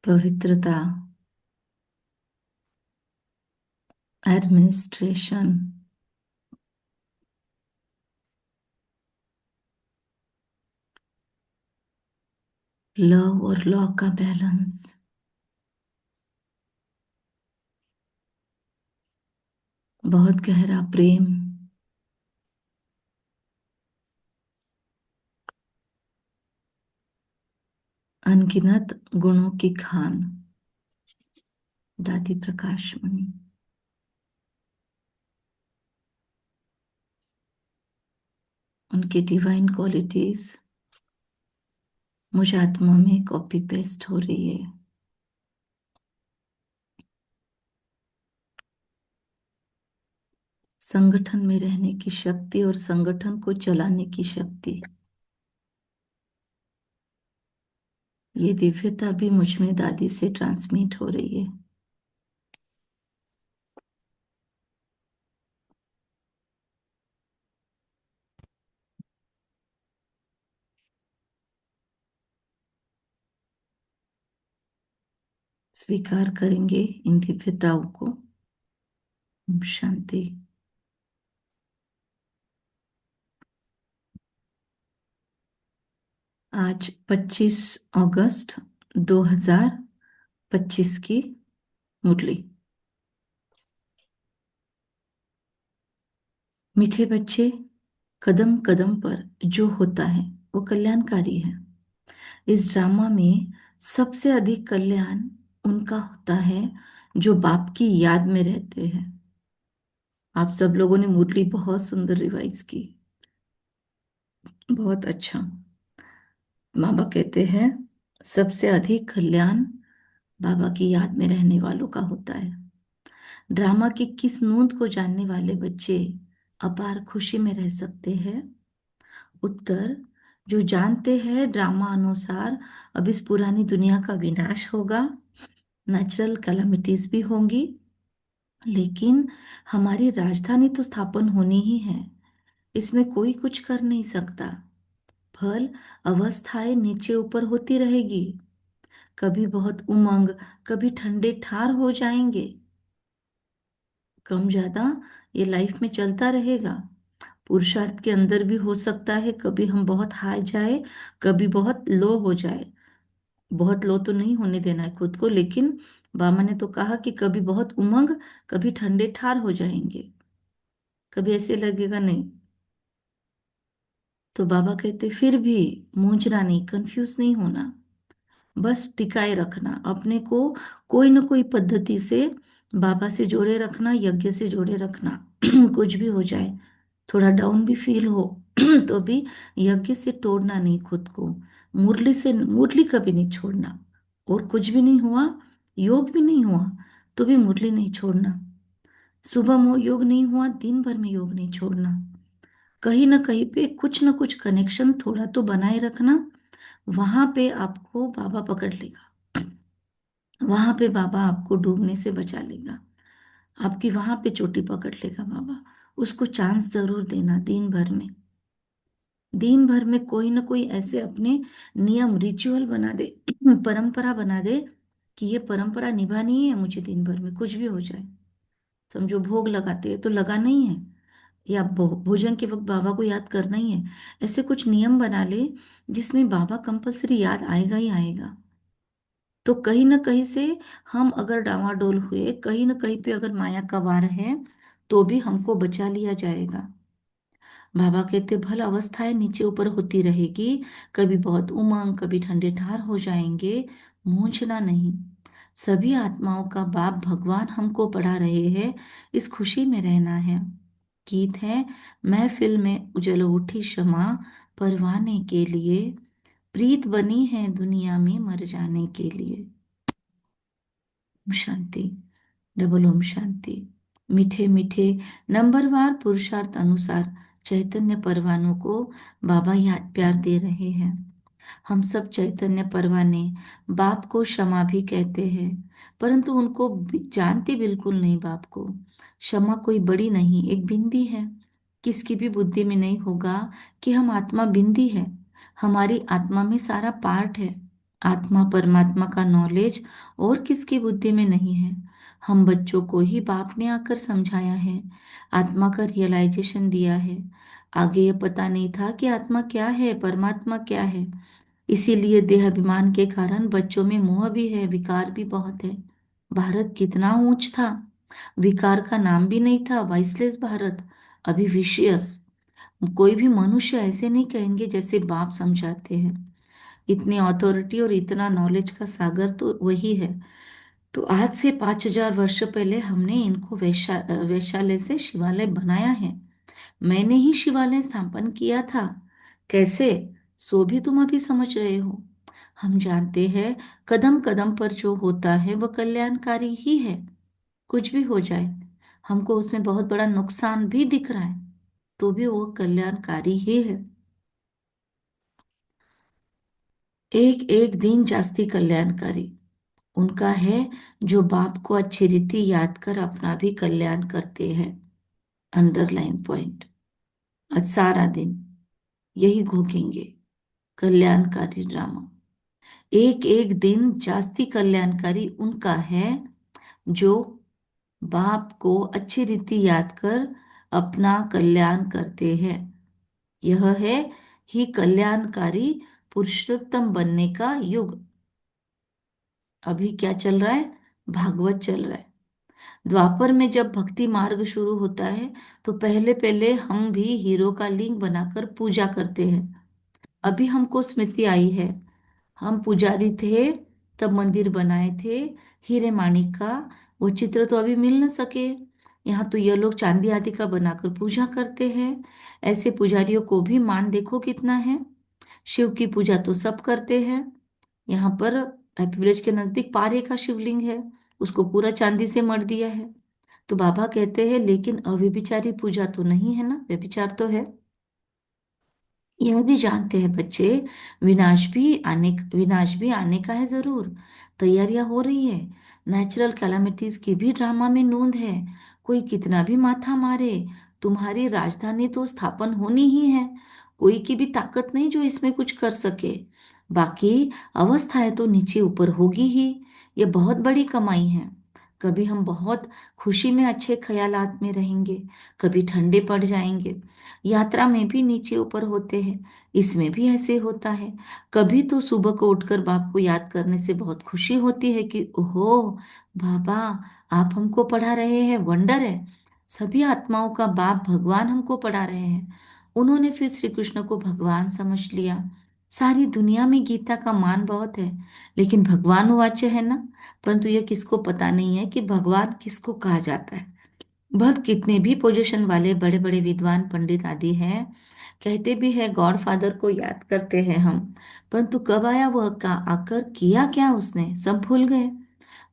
पवित्रता, administration, love और law का बैलेंस, बहुत गहरा प्रेम, अनगिनत गुणों की खान। दादी प्रकाश मणि। उनकी डिवाइन क्वालिटीज मुझ आत्मा में कॉपी पेस्ट हो रही है। संगठन में रहने की शक्ति और संगठन को चलाने की शक्ति, ये दिव्यता भी मुझ में दादी से ट्रांसमिट हो रही है। स्वीकार करेंगे इन दिव्यताओं को। ओम शांति। आज 25 अगस्त 2025 की मुरली। मीठे बच्चे, कदम कदम पर जो होता है वो कल्याणकारी है। इस ड्रामा में सबसे अधिक कल्याण उनका होता है जो बाप की याद में रहते हैं। आप सब लोगों ने मुरली बहुत सुंदर रिवाइज की। बहुत अच्छा। बाबा कहते हैं सबसे अधिक कल्याण बाबा की याद में रहने वालों का होता है। ड्रामा की किस नूंद को जानने वाले बच्चे अपार खुशी में रह सकते हैं? उत्तर, जो जानते हैं ड्रामा अनुसार अब इस पुरानी दुनिया का विनाश होगा, नेचुरल कैलामिटीज भी होंगी, लेकिन हमारी राजधानी तो स्थापन होनी ही है। इसमें कोई कुछ कर नहीं सकता। फल अवस्थाएं नीचे ऊपर होती रहेगी। कभी बहुत उमंग, कभी ठंडे ठार हो जाएंगे। कम ज्यादा ये लाइफ में चलता रहेगा। पुरुषार्थ के अंदर भी हो सकता है कभी हम बहुत हाई जाए, कभी बहुत लो हो जाए। बहुत लो तो नहीं होने देना है खुद को, लेकिन बामा ने तो कहा कि कभी बहुत उमंग, कभी ठंडे ठार हो जाएंगे। कभी ऐसे लगेगा नहीं। तो बाबा कहते फिर भी मूंझना नहीं, कंफ्यूज नहीं होना, बस टिकाए रखना अपने को। कोई ना कोई पद्धति से बाबा से जोड़े रखना, यज्ञ से जोड़े रखना। कुछ भी हो जाए, थोड़ा डाउन भी फील हो तो भी यज्ञ से तोड़ना नहीं खुद को। मुरली से, मुरली कभी नहीं छोड़ना। और कुछ भी नहीं हुआ, योग भी नहीं हुआ, तो भी मुरली नहीं छोड़ना। सुबह योग नहीं हुआ, दिन भर में योग नहीं छोड़ना। कहीं ना कहीं पे कुछ ना कुछ कनेक्शन थोड़ा तो बनाए रखना। वहां पे आपको बाबा पकड़ लेगा। वहां पे बाबा आपको डूबने से बचा लेगा। आपकी वहां पे चोटी पकड़ लेगा बाबा। उसको चांस जरूर देना दिन भर में। दिन भर में कोई ना कोई ऐसे अपने नियम, रिचुअल बना दे, परंपरा बना दे कि ये परंपरा निभानी है मुझे दिन भर में, कुछ भी हो जाए। समझो भोग लगाते हैं तो लगाना ही है, या भोजन के वक्त बाबा को याद करना ही है। ऐसे कुछ नियम बना ले जिसमें बाबा कंपलसरी याद आएगा ही आएगा। तो कहीं ना कहीं से हम अगर डावाडोल हुए, कहीं ना कहीं पे अगर माया का वार है, तो भी हमको बचा लिया जाएगा। बाबा कहते भल अवस्थाएं नीचे ऊपर होती रहेगी। कभी बहुत उमंग, कभी ठंडे ठार हो जाएंगे। मूंझना नहीं। सभी आत्माओं का बाप भगवान हमको पढ़ा रहे हैं, इस खुशी में रहना है। गीत है, महफिल में उजल उठी क्षमा परवाने के लिए, प्रीत बनी है दुनिया में मर जाने के लिए। ओम शांति। डबल ओम शांति। मीठे मीठे नंबरवार पुरुषार्थ अनुसार चैतन्य परवानों को बाबा याद प्यार दे रहे हैं। हम सब चैतन्य परवाने बाप को क्षमा भी कहते हैं, परंतु उनको जानते बिल्कुल नहीं बाप को। क्षमा कोई बड़ी नहीं, एक बिंदी है। किसकी भी बुद्धि में नहीं होगा कि हम आत्मा बिंदी है। हमारी आत्मा में सारा पार्ट है। आत्मा परमात्मा का नॉलेज और किसकी बुद्धि में नहीं है। हम बच्चों को ही बाप ने आकर समझाया है, आत्मा का रियलाइजेशन दिया है। आगे ये पता नहीं था कि आत्मा क्या है, परमात्मा क्या है। इसीलिए देहाभिमान के कारण बच्चों में मोह भी है, विकार भी बहुत है। भारत कितना ऊंच था, विकार का नाम भी नहीं था, वाइसलेस भारत। अभी विशियस। कोई भी मनुष्य ऐसे नहीं कहेंगे जैसे बाप समझाते हैं। इतनी अथॉरिटी और इतना नॉलेज का सागर तो वही है। तो आज से 5,000 वर्ष पहले हमने इनको वैशाल्य से शिवालय बनाया है। मैंने ही शिवालय स्थापन किया था। कैसे, सो भी तुम अभी समझ रहे हो। हम जानते हैं कदम कदम पर जो होता है वह कल्याणकारी ही है। कुछ भी हो जाए, हमको उसमें बहुत बड़ा नुकसान भी दिख रहा है, तो भी वो कल्याणकारी ही है। एक एक दिन जास्ती कल्याणकारी उनका है जो बाप को अच्छी रीति याद कर अपना भी कल्याण करते हैं। Underline point. आज सारा दिन यही घोकेंगे, कल्याणकारी ड्रामा। एक एक दिन जास्ती कल्याणकारी उनका है जो बाप को अच्छी रीति याद कर अपना कल्याण करते हैं। यह है ही कल्याणकारी पुरुषोत्तम बनने का युग। अभी क्या चल रहा है, भागवत चल रहा है। द्वापर में जब भक्ति मार्ग शुरू होता है तो पहले पहले हम भी हीरो का लिंग बनाकर पूजा करते हैं। अभी हमको स्मृति आई है, हम पुजारी थे तब मंदिर बनाए थे हीरे माणिक का। वो चित्र तो अभी मिल न सके। यहाँ तो ये लोग चांदी आदि का बनाकर पूजा करते हैं। ऐसे पुजारियों को भी मान देखो कितना है। शिव की पूजा तो सब करते हैं। यहाँ पर हैप्पी विलेज के नजदीक पारे का शिवलिंग है, उसको पूरा चांदी से मढ़ दिया है। तो बाबा कहते हैं लेकिन अव्यभिचारी पूजा तो नहीं है ना, व्यभिचार तो है। यह भी जानते हैं बच्चे, विनाश भी आने का है जरूर। तैयारियां हो रही है। नेचुरल कैलामिटीज की भी ड्रामा में नोंद है। कोई कितना भी माथा मारे, तुम्हारी राजधानी तो स्थापन होनी ही है। कोई की भी ताकत नहीं जो इसमें कुछ कर सके। बाकी अवस्थाएं तो नीचे ऊपर होगी ही। ये बहुत बड़ी कमाई है। कभी हम बहुत खुशी में अच्छे ख्यालात में रहेंगे, कभी ठंडे पड़ जाएंगे। यात्रा में भी नीचे ऊपर होते हैं, इसमें भी ऐसे होता है। कभी तो सुबह को उठकर बाप को याद करने से बहुत खुशी होती है कि ओहो बाबा, आप हमको पढ़ा रहे हैं, वंडर है। सभी आत्माओं का बाप भगवान हमको पढ़ा रहे हैं। उन्होंने फिर श्री कृष्ण को भगवान समझ लिया। सारी दुनिया में गीता का मान बहुत है, लेकिन भगवान वाच्य है ना। परंतु यह किसको पता नहीं है कि भगवान किसको कहा जाता है। भक्त कितने भी पोजीशन वाले बड़े बड़े विद्वान पंडित आदि हैं, कहते भी है गॉड फादर को याद करते हैं हम, परंतु कब आया वह का आकर किया क्या उसने, सब भूल गए।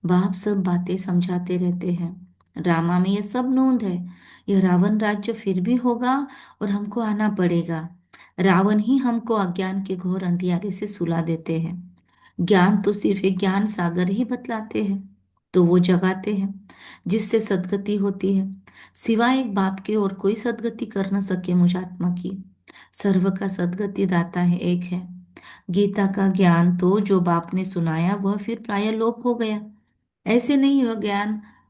बाप सब बातें समझाते रहते हैं। ड्रामा में ये सब नोंद है। यह रावण राज्य फिर भी होगा और हमको आना पड़ेगा। रावण ही हमको अज्ञान के घोर अंधियारे से सुला देते हैं। ज्ञान तो सिर्फ एक ज्ञान सागर ही बतलाते हैं, तो वो जगाते हैं जिससे सदगति होती है। सिवाय एक बाप के और कोई सदगति कर न सके मुझात्मा की। सर्व का सदगति दाता है एक है। गीता का ज्ञान तो जो बाप ने सुनाया वह फिर प्राय लोप हो गया। ऐसे नहीं,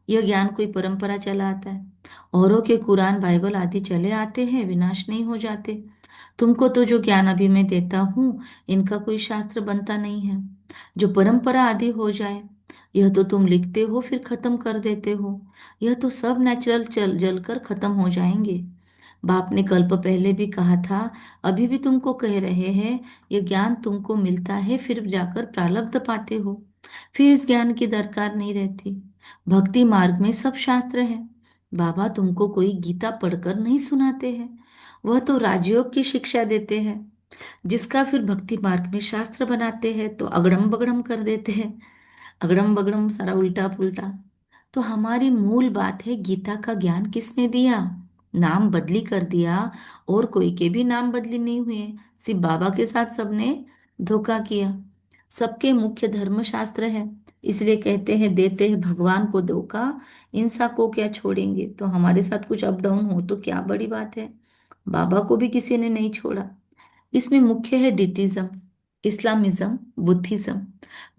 यह ज्ञान कोई परंपरा चला आता है। औरों के कुरान बाइबल आदि चले आते हैं, विनाश नहीं हो जाते। तुमको तो जो ज्ञान अभी मैं देता हूँ, इनका कोई शास्त्र बनता नहीं है जो परंपरा आदि हो जाए। यह तो तुम लिखते हो फिर खत्म कर देते हो। यह तो सब नेचुरल चल जल कर खत्म हो जाएंगे। बाप ने कल्प पहले भी कहा था, अभी भी तुमको कह रहे हैं। यह ज्ञान तुमको मिलता है फिर जाकर प्रारब्ध पाते हो, फिर इस ज्ञान की दरकार नहीं रहती। भक्ति मार्ग में सब शास्त्र है। बाबा तुमको कोई गीता पढ़कर नहीं सुनाते हैं, वह तो राजयोग की शिक्षा देते हैं, जिसका फिर भक्ति मार्ग में शास्त्र बनाते हैं तो अगड़म बगड़म कर देते हैं। अगड़म बगड़म सारा उल्टा पुल्टा। तो हमारी मूल बात है, गीता का ज्ञान किसने दिया, नाम बदली कर दिया। और कोई के भी नाम बदली नहीं हुए, सिर्फ बाबा के साथ सबने धोखा किया। सबके मुख्य धर्म शास्त्र है। इसलिए कहते हैं देते हैं भगवान को धोखा, इंसा को क्या छोड़ेंगे। तो हमारे साथ कुछ अप डाउन हो तो क्या बड़ी बात है, बाबा को भी किसी ने नहीं छोड़ा। इसमें मुख्य है डिटिज्म। Islamism, Buddhism.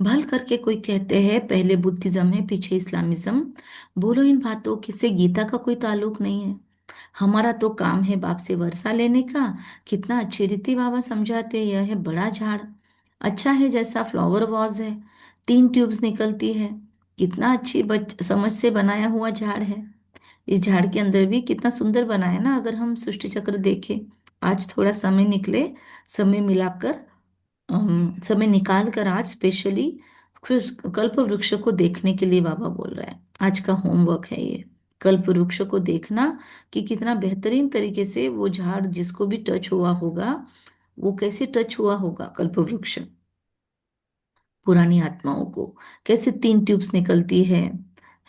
भल करके कोई कहते हैं पहले बुद्धिज्म है पीछे इस्लामिज्म। बोलो इन बातों की से गीता का कोई ताल्लुक नहीं है। हमारा तो काम है बाप से वर्षा लेने का। कितना अच्छी रीति बाबा समझाते हैं। यह है बड़ा झाड़, अच्छा है जैसा फ्लावर वाज है, तीन ट्यूब्स निकलती है। कितना अच्छी समझ से बनाया हुआ झाड़ है। इस झाड़ के अंदर भी कितना सुंदर बना है ना, अगर हम सृष्टि चक्र देखें। आज थोड़ा समय निकले, समय मिलाकर, समय निकाल कर आज स्पेशली कल्प वृक्ष को देखने के लिए बाबा बोल रहा है। आज का होमवर्क है ये, कल्प वृक्ष को देखना कि कितना बेहतरीन तरीके से वो झाड़ जिसको भी टच हुआ होगा, वो कैसे टच हुआ होगा कल्प वृक्ष, पुरानी आत्माओं को। कैसे तीन ट्यूब्स निकलती है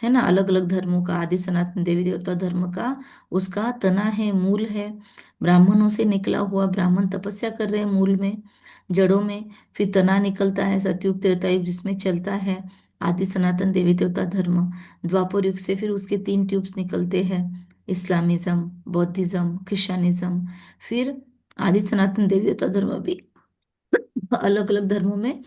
ना, अलग अलग धर्मों का, आदि सनातन देवी देवता धर्म का उसका तना है, मूल है। ब्राह्मणों से निकला हुआ, ब्राह्मण तपस्या कर रहे हैं मूल में, जड़ों में। फिर तना निकलता है सतयुग त्रेता युग जिसमें चलता है आदि सनातन देवी देवता धर्म। द्वापर युग से फिर उसके तीन ट्यूब्स निकलते हैं, इस्लामिज्म, बौद्धिज्म, क्रिश्चियनिज्म। फिर आदि सनातन देवी देवता धर्म भी अलग अलग धर्मों में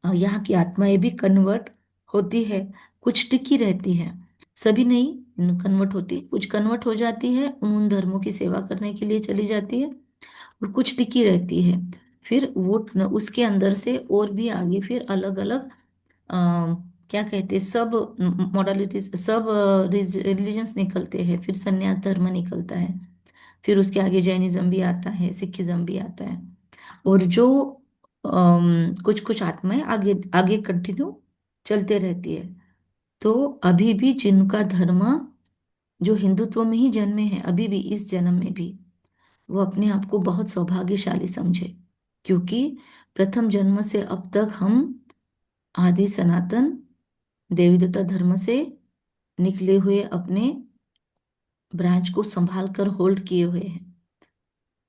यहाँ की आत्माएं भी कन्वर्ट होती है, कुछ टिकी रहती है। सभी नहीं कन्वर्ट होती, कुछ कन्वर्ट हो जाती है, उन धर्मों की सेवा करने के लिए चली जाती है, और कुछ टिकी रहती है। फिर वो उसके अंदर से और भी आगे फिर अलग अलग क्या कहते हैं, सब मॉडलिटीज, सब रिलीजन्स निकलते हैं। फिर संन्यास धर्म निकलता है, फिर उसके आगे जैनिज्म भी आता है, सिखिज्म भी आता है। और जो कुछ कुछ आत्माएं आगे आगे कंटिन्यू चलते रहती है। तो अभी भी जिनका धर्म, जो हिंदुत्व में ही जन्मे हैं अभी भी इस जन्म में भी, वो अपने आप को बहुत सौभाग्यशाली समझे। क्योंकि प्रथम जन्म से अब तक हम आदि सनातन देवी देवता धर्म से निकले हुए अपने ब्रांच को संभाल कर होल्ड किए हुए हैं।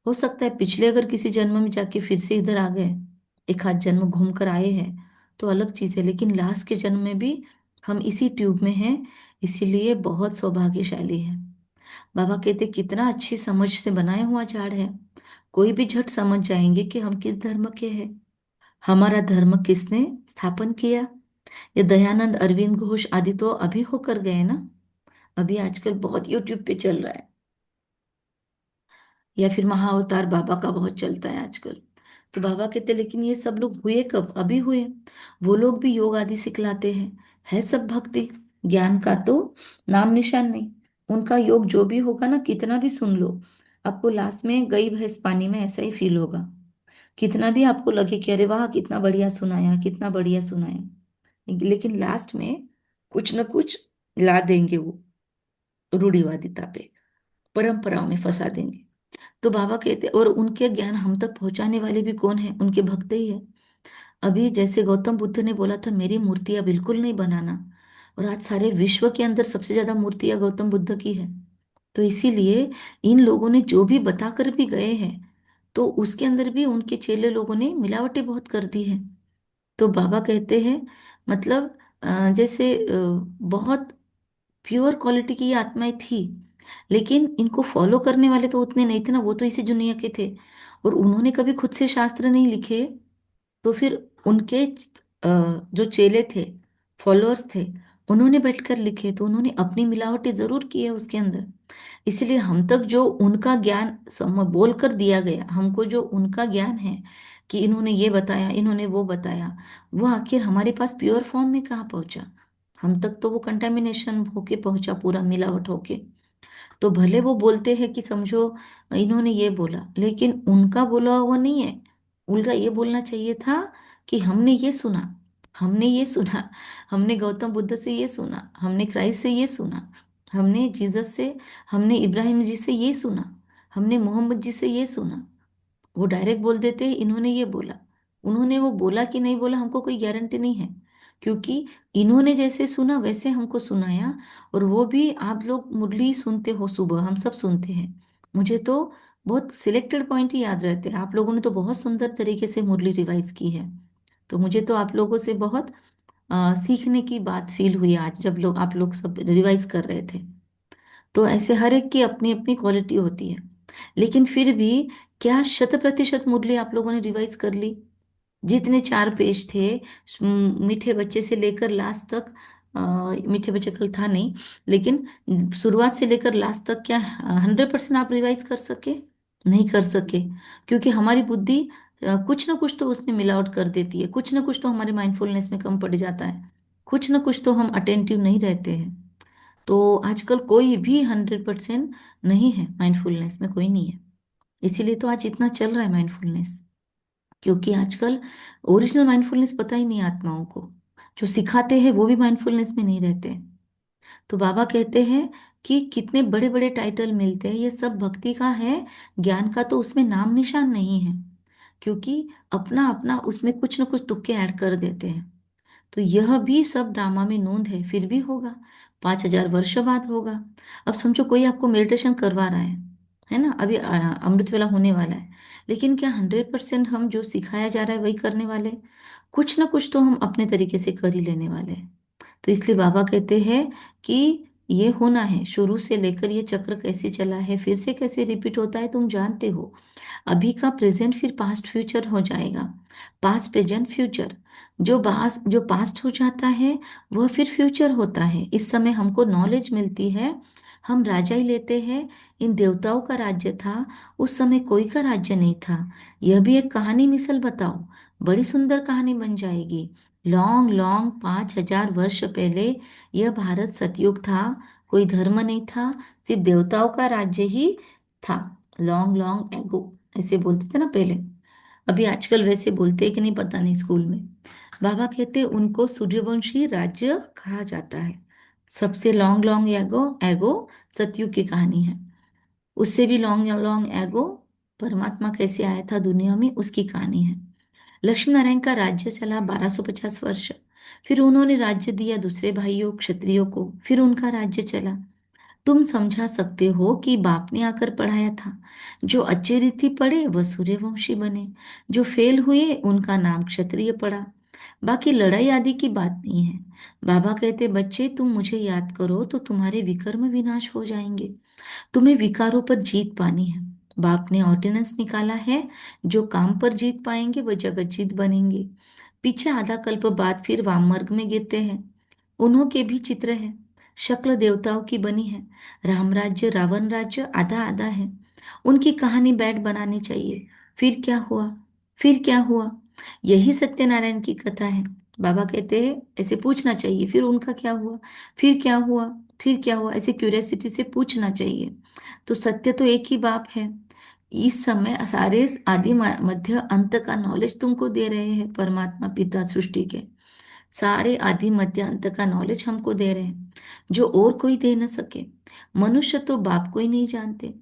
हो सकता है पिछले अगर किसी जन्म में जाके फिर से इधर आ गए, एक आध जन्म घूम कर आए हैं, तो अलग चीज है, लेकिन लास्ट के जन्म में भी हम इसी ट्यूब में हैं। इसीलिए बहुत सौभाग्यशाली है। बाबा कहते कितना अच्छी समझ से बनाया हुआ झाड़ है, कोई भी झट समझ जाएंगे कि हम किस धर्म के हैं, हमारा धर्म किसने स्थापन किया। ये दयानंद, अरविंद घोष आदि तो अभी होकर गए ना, अभी आजकल बहुत यूट्यूब पे चल रहा है। या फिर महाअवतार बाबा का बहुत चलता है आजकल। तो बाबा कहते लेकिन ये सब लोग हुए कब, अभी हुए। वो लोग भी योग आदि सिखलाते हैं, है सब भक्ति, ज्ञान का तो नाम निशान नहीं। उनका योग जो भी होगा ना, कितना भी सुन लो, आपको लास्ट में गई भैंस पानी में ऐसा ही फील होगा। कितना भी आपको लगे कि अरे वाह कितना बढ़िया सुनाया, कितना बढ़िया सुनाया, लेकिन लास्ट में कुछ न कुछ ला देंगे वो, रूढ़िवादिता पे, परंपराओं में फंसा देंगे। तो बाबा कहते, और उनके ज्ञान हम तक पहुंचाने वाले भी कौन है, उनके भक्त ही है। अभी जैसे गौतम बुद्ध ने बोला था मेरी मूर्तियां बिल्कुल नहीं बनाना, और आज सारे विश्व के अंदर सबसे ज्यादा मूर्तियां गौतम बुद्ध की है। तो इसीलिए इन लोगों ने जो भी बताकर भी गए हैं, तो उसके अंदर भी उनके चेले लोगों ने मिलावटें बहुत कर दी है। तो बाबा कहते हैं मतलब जैसे बहुत प्योर क्वालिटी की ये आत्माएं थी, लेकिन इनको फॉलो करने वाले तो उतने नहीं थे ना, वो तो इसी दुनिया के थे। और उन्होंने कभी खुद से शास्त्र नहीं लिखे, तो फिर उनके जो चेले थे, फॉलोअर्स थे, उन्होंने बैठकर लिखे, तो उन्होंने अपनी मिलावटें जरूर की है उसके अंदर। इसलिए हम तक जो उनका ज्ञान बोल कर दिया गया, हमको जो उनका ज्ञान है कि इन्होंने ये बताया, इन्होंने वो बताया, वो आखिर हमारे पास प्योर फॉर्म में कहाँ पहुंचा। हम तक तो वो कंटेमिनेशन होके पहुंचा, पूरा मिलावट होके। तो भले वो बोलते हैं कि समझो इन्होंने ये बोला, लेकिन उनका बोला हुआ नहीं है। उल्टा ये बोलना चाहिए था कि हमने ये सुना, हमने ये सुना, हमने गौतम बुद्ध से ये सुना, हमने क्राइस्ट से ये सुना, हमने जीसस से, हमने इब्राहिम जी से ये सुना, हमने मोहम्मद जी से ये सुना। वो डायरेक्ट बोल देते हैं इन्होंने ये बोला। उन्होंने वो बोला कि नहीं बोला हमको कोई गारंटी नहीं है, क्योंकि इन्होंने जैसे सुना वैसे हमको सुनाया। और वो भी, आप लोग मुरली सुनते हो सुबह, हम सब सुनते हैं, मुझे तो बहुत सिलेक्टेड पॉइंट ही याद रहते हैं। आप लोगों ने तो बहुत सुंदर तरीके से मुरली रिवाइज की है। तो मुझे तो आप लोगों से बहुत सीखने की बात फील हुई आज, जब लोग आप लोग सब रिवाइज कर रहे थे। तो ऐसे हर एक की अपनी अपनी क्वालिटी होती है। लेकिन फिर भी क्या 100% मुरली आप लोगों ने रिवाइज कर ली? जितने चार पेज थे, मीठे बच्चे से लेकर लास्ट तक, मीठे बच्चे कल था नहीं, लेकिन शुरुआत से लेकर लास्ट तक क्या 100% आप रिवाइज कर सके? नहीं कर सके। क्योंकि हमारी बुद्धि कुछ ना कुछ तो उसमें मिलावट कर देती है, कुछ ना कुछ तो हमारे माइंडफुलनेस में कम पड़ जाता है, कुछ ना कुछ तो हम अटेंटिव नहीं रहते हैं। तो आजकल कोई भी 100% नहीं है, माइंडफुलनेस में कोई नहीं है। इसीलिए तो आज इतना चल रहा है माइंडफुलनेस। क्योंकि आजकल ओरिजिनल माइंडफुलनेस पता ही नहीं आत्माओं को, जो सिखाते हैं वो भी माइंडफुलनेस में नहीं रहते। तो बाबा कहते हैं कि कितने बड़े बड़े टाइटल मिलते हैं, ये सब भक्ति का है, ज्ञान का तो उसमें नाम निशान नहीं है। क्योंकि अपना अपना उसमें कुछ ना कुछ तुक्के ऐड कर देते हैं। तो यह भी सब ड्रामा में नोंद है, फिर भी होगा, 5,000 वर्ष बाद होगा। अब समझो कोई आपको मेडिटेशन करवा रहा है ना, अभी अमृत वेला होने वाला है, लेकिन क्या 100% हम जो सिखाया जा रहा है वही करने वाले? कुछ ना कुछ तो हम अपने तरीके से कर ही लेने वाले हैं। तो इसलिए बाबा कहते हैं कि ये होना है, शुरू से लेकर ये चक्र कैसे चला है, फिर से कैसे रिपीट होता है, तुम जानते हो। अभी का प्रेजेंट फिर पास्ट फ्यूचर हो जाएगा, पास्ट प्रेजेंट फ्यूचर। जो पास्ट हो जाता है वह फिर फ्यूचर होता है। इस समय हमको नॉलेज मिलती है, हम राजा ही लेते हैं। इन देवताओं का राज्य था, उस समय कोई का राज्य नहीं था। यह भी एक कहानी मिसल बताओ, बड़ी सुंदर कहानी बन जाएगी। लॉन्ग लॉन्ग 5,000 वर्ष पहले यह भारत सतयुग था, कोई धर्म नहीं था, सिर्फ देवताओं का राज्य ही था। लॉन्ग लॉन्ग एगो ऐसे बोलते थे ना पहले। अभी आजकल वैसे बोलते हैं कि नहीं पता नहीं स्कूल में। बाबा कहते हैं उनको सूर्यवंशी राज्य कहा जाता है। सबसे लॉन्ग लॉन्ग एगो एगो सतयुग की कहानी है। उससे भी लॉन्ग लॉन्ग एगो परमात्मा कैसे आया था दुनिया में, उसकी कहानी है। लक्ष्मी नारायण का राज्य चला 1250 वर्ष। फिर उन्होंने राज्य दिया दूसरे भाइयों क्षत्रियों को, फिर उनका राज्य चला। तुम समझा सकते हो कि बाप ने आकर पढ़ाया था। जो अच्छी रीति पढ़े वह सूर्यवंशी बने, जो फेल हुए उनका नाम क्षत्रिय पड़ा। बाकी लड़ाई आदि की बात नहीं है। बाबा कहते बच्चे तुम मुझे याद करो तो तुम्हारे विकर्म विनाश हो जाएंगे। तुम्हें विकारों पर जीत पानी है। बाप ने ऑर्डिनेंस निकाला है, जो काम पर जीत पाएंगे वह जगत जीत बनेंगे। पीछे आधा कल्प बाद फिर वाममार्ग में गिरते हैं। उन्हों के भी चित्र है, शक्ल देवताओं की बनी है। राम राज्य रावण राज्य आधा आधा है। उनकी कहानी बैठ बनानी चाहिए। फिर क्या हुआ? फिर क्या हुआ? यही सत्यनारायण की कथा है। बाबा कहते हैं ऐसे पूछना चाहिए, फिर उनका क्या हुआ, फिर क्या हुआ, फिर क्या हुआ, ऐसे क्यूरियोसिटी से पूछना चाहिए। तो सत्य तो एक ही बाप है। इस समय सारे आदि मध्य अंत का नॉलेज तुमको दे रहे हैं परमात्मा पिता सृष्टि के। सारे आदि मध्य अंत का नॉलेज हमको दे रहे हैं, जो और कोई दे न सके। मनुष्य तो बाप को ही नहीं जानते।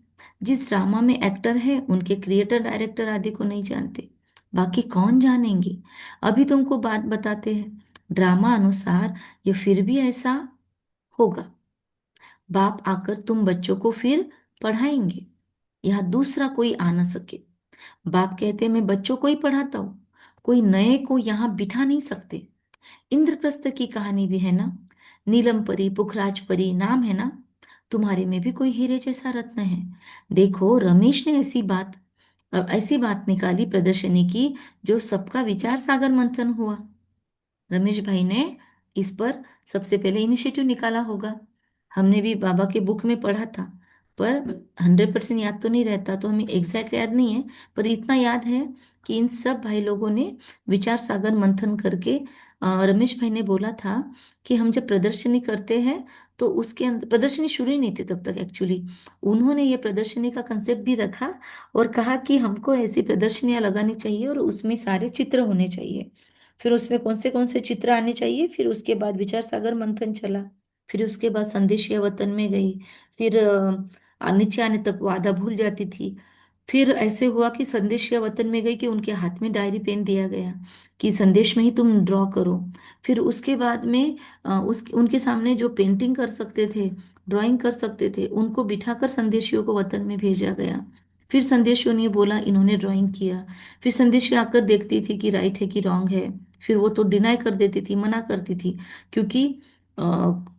जिस ड्रामा में एक्टर है उनके क्रिएटर डायरेक्टर आदि को नहीं जानते। बाकी कौन जानेंगे? अभी तुमको बात बताते हैं, ड्रामा अनुसार ये फिर भी ऐसा होगा। बाप आकर तुम बच्चों को फिर पढ़ाएंगे, यहाँ दूसरा कोई आ ना सके। बाप कहते हैं मैं बच्चों को ही पढ़ाता हूँ, कोई नए को यहाँ बिठा नहीं सकते। इंद्रप्रस्थ की कहानी भी है ना, नीलम परी पुखराज परी नाम है ना। तुम्हारे में भी कोई हीरे जैसा रत्न है। देखो रमेश ने ऐसी बात निकाली प्रदर्शनी की, जो सबका विचार सागर मंथन हुआ। रमेश भाई ने इस पर सबसे पहले इनिशिएटिव निकाला होगा। हमने भी बाबा के बुक में पढ़ा था, पर 100% याद तो नहीं रहता, तो हमें एग्जैक्ट याद नहीं है। पर इतना याद है कि इन सब भाई लोगों ने विचार सागर मंथन करके रमेश भाई ने बोला था कि हम जब प्रदर्शनी करते हैं तो उसके अंदर, प्रदर्शनी शुरू ही नहीं थी तब तक एक्चुअली, उन्होंने ये प्रदर्शनी का कंसेप्ट भी रखा और कहा कि हमको ऐसी प्रदर्शनियां लगानी चाहिए और उसमें सारे चित्र होने चाहिए। फिर उसमें कौन से चित्र आने चाहिए, फिर उसके बाद विचार सागर मंथन चला। फिर उसके बाद संदेश या वतन में गई। फिर नीचे आने तक वो आधा भूल जाती थी। फिर ऐसे हुआ कि संदेश या वतन में गई कि उनके हाथ में डायरी पेन दिया गया कि संदेश में ही तुम ड्रॉ करो। फिर उसके बाद में उनके सामने जो पेंटिंग कर सकते थे, ड्राइंग कर सकते थे, उनको बिठाकर संदेशियों को वतन में भेजा गया। फिर संदेशियों ने बोला, इन्होंने ड्राइंग किया। फिर संदेशी आकर देखती थी कि राइट है कि रॉन्ग है। फिर वो तो डिनाई कर देती थी, मना करती थी, क्योंकि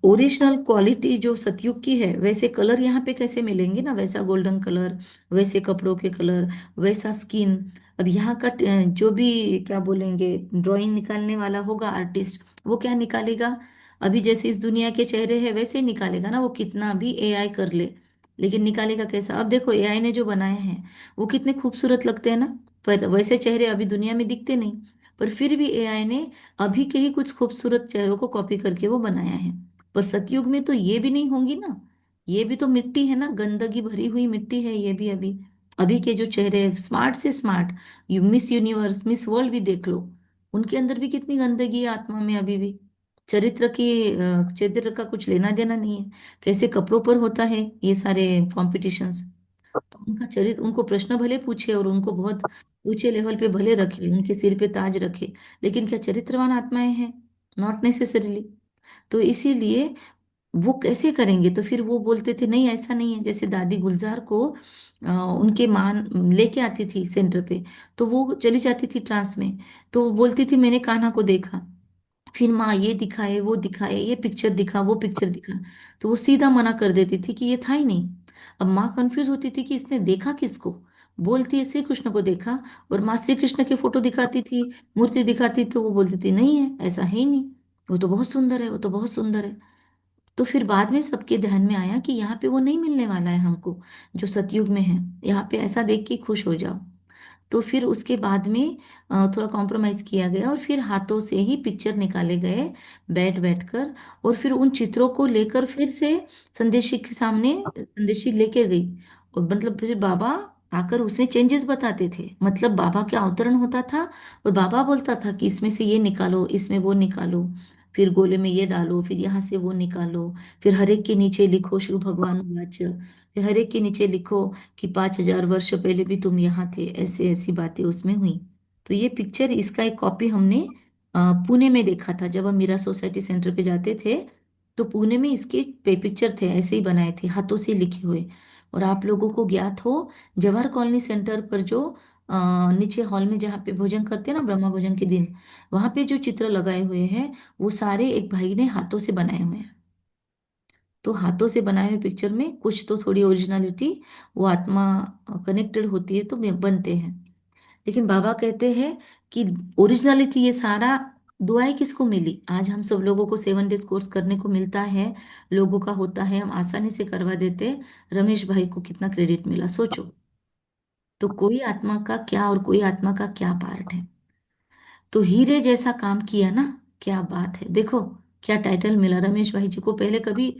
ओरिजिनल क्वालिटी जो सतयुग की है वैसे कलर यहाँ पे कैसे मिलेंगे ना, वैसा गोल्डन कलर, वैसे कपड़ों के कलर, वैसा स्किन, अब यहाँ का जो भी क्या बोलेंगे, ड्राइंग निकालने वाला होगा आर्टिस्ट, वो क्या निकालेगा? अभी जैसे इस दुनिया के चेहरे हैं वैसे ही निकालेगा ना, वो कितना भी एआई कर ले, लेकिन निकालेगा कैसा? अब देखो एआई ने जो बनाए हैं वो कितने खूबसूरत लगते हैं ना, पर वैसे चेहरे अभी दुनिया में दिखते नहीं, पर फिर भी एआई ने अभी के ही कुछ खूबसूरत चेहरों को कॉपी करके वो बनाया है। पर सतयुग में तो ये भी नहीं होंगी ना, ये भी तो मिट्टी है ना, गंदगी भरी हुई मिट्टी है ये भी। अभी अभी के जो चेहरे स्मार्ट से smart, miss universe miss world भी देख लो, उनके अंदर भी कितनी गंदगी है आत्मा में अभी भी। चरित्र का कुछ लेना देना नहीं है। कैसे कपड़ों पर होता है ये सारे कॉम्पिटिशन्स, तो उनका चरित्र, उनको प्रश्न भले पूछे और उनको बहुत ऊंचे लेवल पे भले रखे, उनके सिर पे ताज रखे, लेकिन क्या चरित्रवान आत्माएं हैं? Not necessarily. तो इसीलिए वो कैसे करेंगे? तो फिर वो बोलते थे नहीं ऐसा नहीं है। जैसे दादी गुलजार को उनके माँ लेके आती थी सेंटर पे, तो वो चली जाती थी ट्रांस में, तो वो बोलती थी मैंने कान्हा को देखा, फिर माँ ये दिखाए वो दिखाए, ये पिक्चर दिखा वो पिक्चर दिखा, तो वो सीधा मना कर देती थी कि ये था ही नहीं। अब माँ कंफ्यूज होती थी कि इसने देखा किसको, बोलती है श्री कृष्ण को देखा, और माँ श्री कृष्ण की फोटो दिखाती थी, मूर्ति दिखाती, तो वो बोलती थी नहीं है, ऐसा है ही नहीं, वो तो बहुत सुंदर है, वो तो बहुत सुंदर है। तो फिर बाद में सबके ध्यान में आया कि यहाँ पे वो नहीं मिलने वाला है हमको, जो सतयुग में है, यहाँ पे ऐसा देख के खुश हो जाओ। तो फिर उसके बाद में थोड़ा कॉम्प्रोमाइज किया गया, और फिर हाथों से ही पिक्चर निकाले गए, बैठ बैठ कर, और फिर उन चित्रों को लेकर फिर से संदेशी के सामने संदेशी लेके गई, और मतलब फिर बाबा आकर उसमें चेंजेस बताते थे, मतलब बाबा का अवतरण होता था, और बाबा बोलता था कि इसमें से ये निकालो, इसमें वो निकालो, फिर गोले में ये डालो, फिर यहाँ से वो निकालो, फिर हर एक के नीचे लिखो शिव भगवान वाच, फिर हर एक के नीचे लिखो कि 5,000 वर्ष पहले भी तुम यहाँ थे, ऐसे ऐसी बातें उसमें हुई। तो ये पिक्चर, इसका एक कॉपी हमने पुणे में देखा था, जब हम मीरा सोसाइटी सेंटर पे जाते थे, तो पुणे में इसके पिक्चर थे, ऐसे ही बनाए थे हाथों से लिखे हुए। और आप लोगों को ज्ञात हो, जवाहर कॉलोनी सेंटर पर जो नीचे हॉल में जहाँ पे भोजन करते हैं ना ब्रह्मा भोजन के दिन, वहां पे जो चित्र लगाए हुए हैं वो सारे एक भाई ने हाथों से बनाए हुए हैं। तो हाथों से बनाए हुए पिक्चर में कुछ तो थोड़ी ओरिजिनलिटी, वो आत्मा कनेक्टेड होती है तो बनते हैं। लेकिन बाबा कहते हैं कि ओरिजिनलिटी ये सारा दुआएं किसको मिली? आज हम सब लोगों को 7 डेज कोर्स करने को मिलता है, लोगों का होता है, हम आसानी से करवा देते हैं, रमेश भाई को कितना क्रेडिट मिला सोचो। तो कोई आत्मा का क्या और कोई आत्मा का क्या पार्ट है? तो हीरे जैसा काम किया ना, क्या बात है, देखो क्या टाइटल मिला रमेश भाई जी को। पहले कभी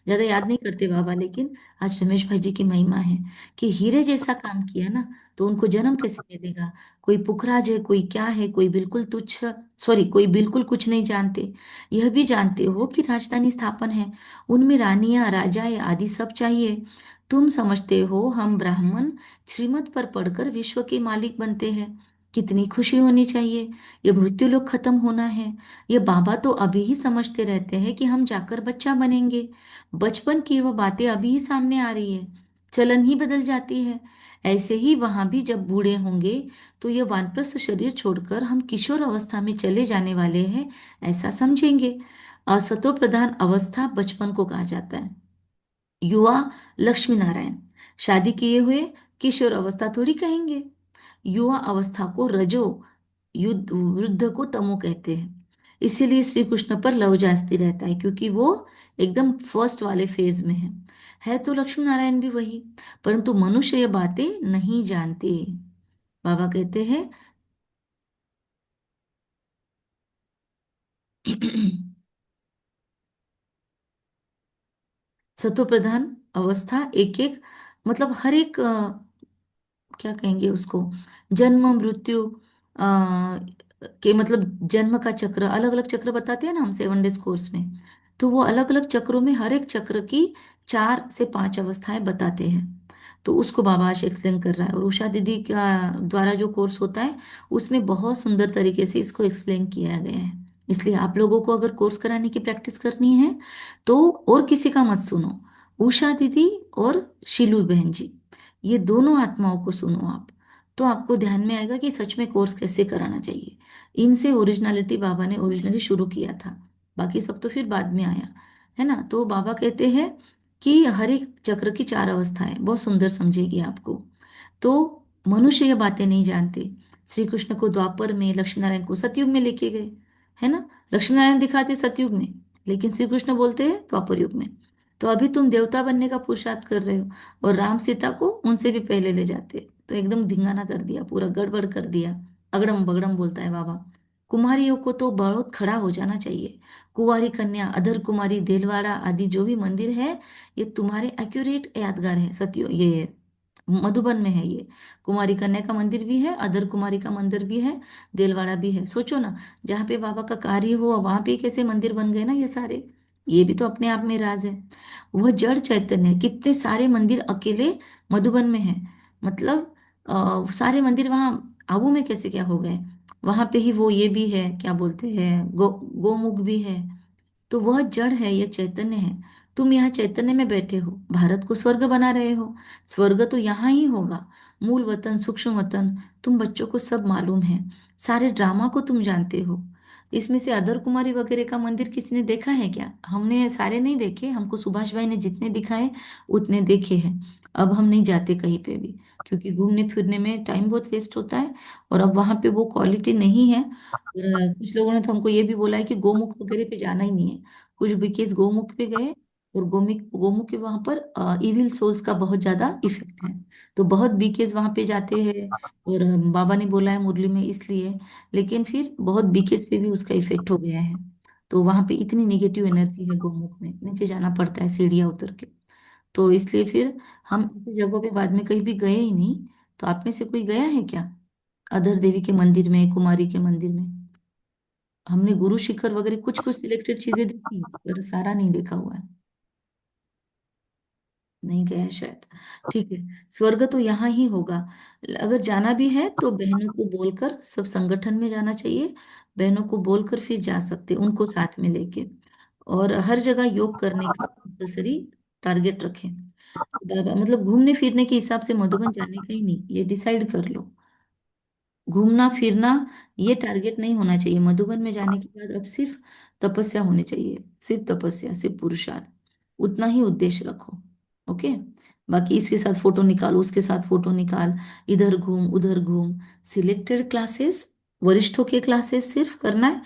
ज्यादा याद नहीं करते बाबा, लेकिन आज रमेश भाई जी की महिमा है कि हीरे जैसा काम किया ना, तो उनको जन्म कैसे मिलेगा? कोई पुखराज है, कोई क्या है, कोई बिल्कुल तुच्छ, सॉरी कोई बिल्कुल कुछ नहीं जानते। यह भी जानते हो कि राजधानी स्थापन है, उनमें रानियां राजाएं आदि सब चाहिए। तुम समझते हो हम ब्राह्मण श्रीमत पर पढ़कर विश्व के मालिक बनते हैं, कितनी खुशी होनी चाहिए। ये मृत्यु लोग खत्म होना है। ये बाबा तो अभी ही समझते रहते हैं कि हम जाकर बच्चा बनेंगे, बचपन की वो बातें अभी ही सामने आ रही है, चलन ही बदल जाती है। ऐसे ही वहां भी जब बूढ़े होंगे तो ये वानप्रस्थ शरीर छोड़कर हम किशोर अवस्था में चले जाने वाले हैं, ऐसा समझेंगे। असतो प्रधान अवस्था बचपन को कहा जाता है। युवा लक्ष्मी नारायण, शादी किए हुए किशोर अवस्था थोड़ी कहेंगे। युवा अवस्था को रजो, युद्ध वृद्ध को तमो कहते हैं। इसीलिए श्री कृष्ण पर लव जास्ती रहता है, क्योंकि वो एकदम फर्स्ट वाले फेज में है तो लक्ष्मी नारायण भी वही, परंतु मनुष्य ये बातें नहीं जानते। बाबा कहते हैं सतो प्रधान अवस्था एक एक, मतलब हर एक क्या कहेंगे उसको, जन्म मृत्यु के मतलब जन्म का चक्र, अलग अलग चक्र बताते हैं ना हम 7 डेज कोर्स में, तो वो अलग अलग चक्रों में हर एक चक्र की 4 से 5 अवस्थाएं बताते हैं। तो उसको बाबा आज एक्सप्लेन कर रहा है, और उषा दीदी का द्वारा जो कोर्स होता है उसमें बहुत सुंदर तरीके से इसको एक्सप्लेन किया गया है। इसलिए आप लोगों को अगर कोर्स कराने की प्रैक्टिस करनी है तो और किसी का मत सुनो, उषा दीदी और शीलू बहन जी, ये दोनों आत्माओं को सुनो आप, तो आपको ध्यान में आएगा कि सच में कोर्स कैसे कराना चाहिए। इनसे ओरिजिनलिटी बाबा ने ओरिजिनली शुरू किया था, बाकी सब तो फिर बाद में आया, है ना। तो बाबा कहते हैं कि हर एक चक्र की 4 अवस्थाएं बहुत सुंदर समझेगी आपको। तो मनुष्य ये बातें नहीं जानते, श्री कृष्ण को द्वापर में, लक्ष्मी नारायण को सतयुग में लेके गए, है ना। लक्ष्मी नारायण दिखाते सतयुग में, लेकिन श्री कृष्ण बोलते हैं द्वापर युग में। तो अभी तुम देवता बनने का पुरुषार्थ कर रहे हो, और राम सीता को उनसे भी पहले ले जाते, तो एकदम धिंगाना कर दिया, पूरा गड़बड़ कर दिया। अगड़म बगड़म बोलता है बाबा। कुमारियों को तो बहुत खड़ा हो जाना चाहिए। कुंवारी कन्या, अधर कुमारी, देलवाड़ा आदि जो भी मंदिर है, ये तुम्हारे एक्यूरेट यादगार है। सत्यो ये मधुबन में है ये। कुमारी कन्या का मंदिर भी है, अधर कुमारी का मंदिर भी है, देलवाड़ा भी है। सोचो ना, जहाँ पे बाबा का कार्य हुआ वहां पे कैसे मंदिर बन गए ना ये सारे। ये भी तो अपने आप में राज है। वह जड़ चैतन्य है। कितने सारे मंदिर अकेले मधुबन में है। मतलब सारे मंदिर वहाँ आबू में कैसे क्या हो गए। वहां पे ही वो ये भी है, क्या बोलते हैं, गोमुख भी है। तो वह जड़ है, यह चैतन्य है। तुम यहाँ चैतन्य में बैठे हो, भारत को स्वर्ग बना रहे हो। स्वर्ग तो यहाँ ही होगा। मूल वतन, सूक्ष्म वतन, तुम बच्चों को सब मालूम है। सारे ड्रामा को तुम जानते हो। इसमें से अदर कुमारी वगैरह का मंदिर किसी ने देखा है क्या? हमने सारे नहीं देखे, हमको सुभाष भाई ने जितने दिखाए उतने देखे हैं। अब हम नहीं जाते कहीं पे भी, क्योंकि घूमने फिरने में टाइम बहुत वेस्ट होता है, और अब वहां पे वो क्वालिटी नहीं है। और कुछ लोगों ने तो हमको ये भी बोला है कि गोमुख वगैरह पे जाना ही नहीं है। कुछ बीकेस गोमुख पे गए, और गोमुख गोमुख के वहां पर इविल सोल्स का बहुत ज्यादा इफेक्ट है। तो बहुत बीकेस वहां पे जाते हैं, और बाबा ने बोला है मुरली में इसलिए। लेकिन फिर बहुत बीकेस पे भी उसका इफेक्ट हो गया है। तो वहां पे इतनी निगेटिव एनर्जी है गोमुख में, नीचे जाना पड़ता है सीढ़ियाँ उतर के। तो इसलिए फिर हम ऐसी जगहों पे बाद में कहीं भी गए ही नहीं। तो आप में से कोई गया है क्या अधर देवी के मंदिर में, कुमारी के मंदिर में? हमने गुरु शिखर वगैरह कुछ कुछ सिलेक्टेड चीजें देखी, पर सारा नहीं देखा हुआ है। नहीं गया शायद। ठीक है। स्वर्ग तो यहाँ ही होगा। अगर जाना भी है तो बहनों को बोलकर, सब संगठन में जाना चाहिए। बहनों को बोलकर फिर जा सकते, उनको साथ में लेके। और हर जगह योग करने का कंपल्सरी टारगेट रखें। बाबा मतलब घूमने फिरने के हिसाब से मधुबन जाने का ही नहीं, ये डिसाइड कर लो। घूमना फिरना ये टारगेट नहीं होना चाहिए। मधुबन में जाने के बाद अब सिर्फ तपस्या होनी चाहिए, सिर्फ तपस्या, सिर्फ पुरुषार्थ। उतना ही उद्देश्य रखो। ओके। बाकी इसके साथ फोटो निकाल, उसके साथ फोटो निकाल, इधर घूम उधर घूम। सिलेक्टेड क्लासेस, वरिष्ठों के क्लासेस सिर्फ करना है।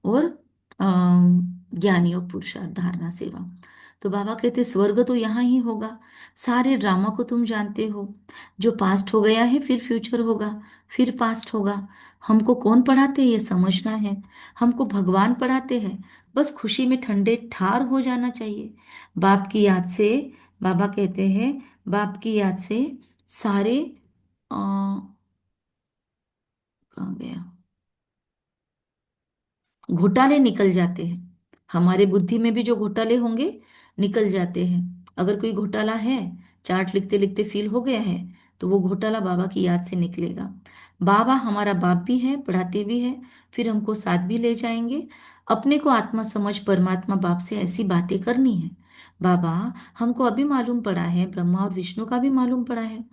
और ज्ञान योग, पुरुषार्थ, धारणा, सेवा। तो बाबा कहते स्वर्ग तो यहाँ ही होगा। सारे ड्रामा को तुम जानते हो। जो पास्ट हो गया है फिर फ्यूचर होगा, फिर पास्ट होगा। हमको कौन पढ़ाते हैं ये समझना है। हमको भगवान पढ़ाते हैं। बस खुशी में ठंडे ठार हो जाना चाहिए। बाप की याद से, बाबा कहते हैं, बाप की याद से सारे कहाँ गया, घोटाले निकल जाते हैं। हमारे बुद्धि में भी जो घोटाले होंगे निकल जाते हैं। अगर कोई घोटाला है, चार्ट लिखते लिखते फील हो गया है, तो वो घोटाला बाबा की याद से निकलेगा। बाबा हमारा बाप भी है, पढ़ाते भी है, फिर हमको साथ भी ले जाएंगे। अपने को आत्मा समझ परमात्मा बाप से ऐसी बातें करनी है। बाबा, हमको अभी मालूम पड़ा है, ब्रह्मा और विष्णु का भी मालूम पड़ा है।